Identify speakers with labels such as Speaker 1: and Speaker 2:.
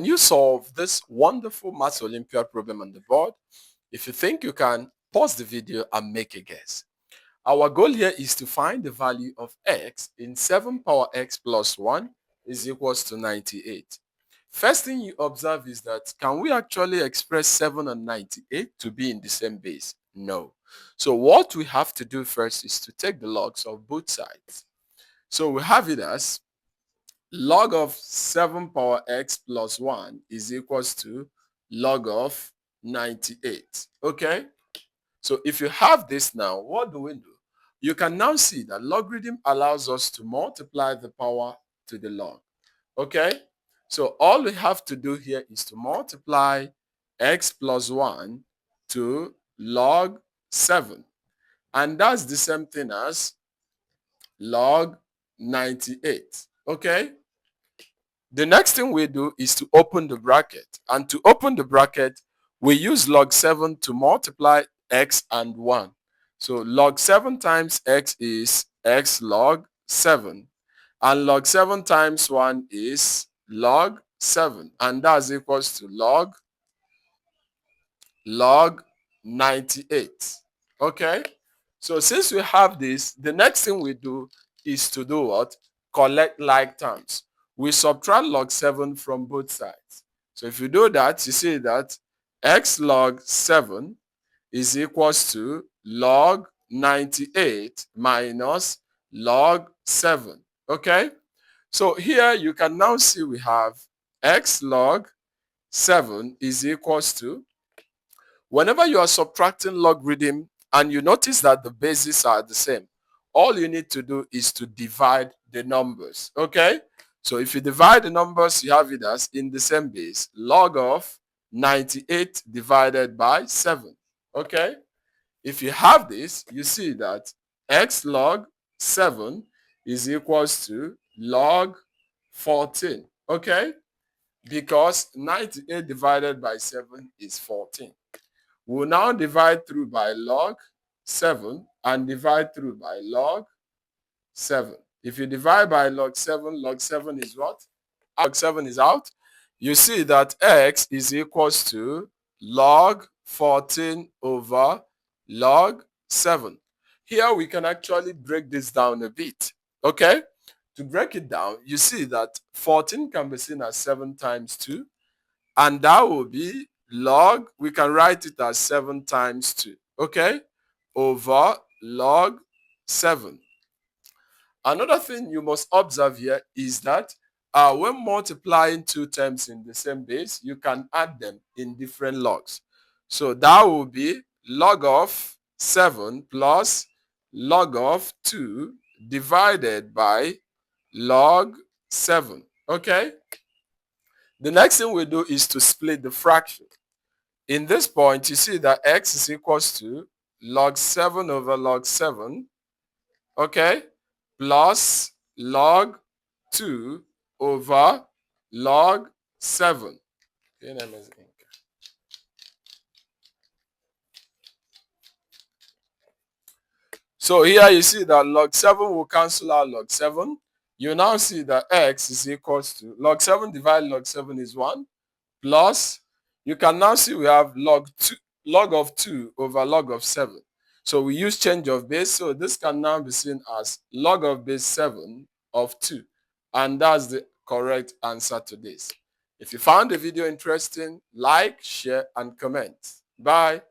Speaker 1: you solve this wonderful Math Olympiad problem on the board? If you think you can, pause the video and make a guess. Our goal here is to find the value of x in 7 power x plus 1 is equals to 98. First thing you observe is that, can we actually express 7 and 98 to be in the same base? No. So what we have to do first is to take the logs of both sides. So we have it as log of 7 power x plus 1 is equals to log of 98. Okay? So if you have this now, what do we do? You can now see that logarithm allows us to multiply the power to the log. Okay? So all we have to do here is to multiply x plus 1 to log 7. And that's the same thing as log 98. Okay? The next thing we do is to open the bracket. And to open the bracket, we use log 7 to multiply x and 1. So log 7 times x is x log 7. And log 7 times 1 is log 7. And that's equals to log 98. Okay? So since we have this, the next thing we do is to do what? Collect like terms. We subtract log 7 from both sides. So if you do that, you see that x log 7 is equals to log 98 minus log 7. Okay? So here you can now see we have x log 7 is equals to, whenever you are subtracting logarithm and you notice that the bases are the same, all you need to do is to divide the numbers. Okay? So if you divide the numbers, you have it as in the same base, log of 98 divided by 7. Okay? If you have this, you see that x log 7 is equals to log 14. Okay? Because 98 divided by 7 is 14. We'll now divide through by log 7 and divide through by log 7. If you divide by log 7 is what? Log 7 is out. You see that x is equals to log 14 over log 7. Here we can actually break this down a bit. Okay? To break it down, you see that 14 can be seen as 7 times 2. And that will be log, we can write it as 7 times 2. Okay? Over log 7. Another thing you must observe here is that when multiplying two terms in the same base, you can add them in different logs. So that will be log of 7 plus log of 2 divided by log 7. Okay? The next thing we do is to split the fraction. In this point, you see that x is equals to log 7 over log 7. Okay? Plus log 2 over log 7. So here you see that log 7 will cancel out log 7. You now see that x is equals to log 7 divided log 7 is 1. Plus, you can now see we have log of 2 over log of 7. So we use change of base. So this can now be seen as log of base 7 of 2. And that's the correct answer to this. If you found the video interesting, like, share, and comment. Bye.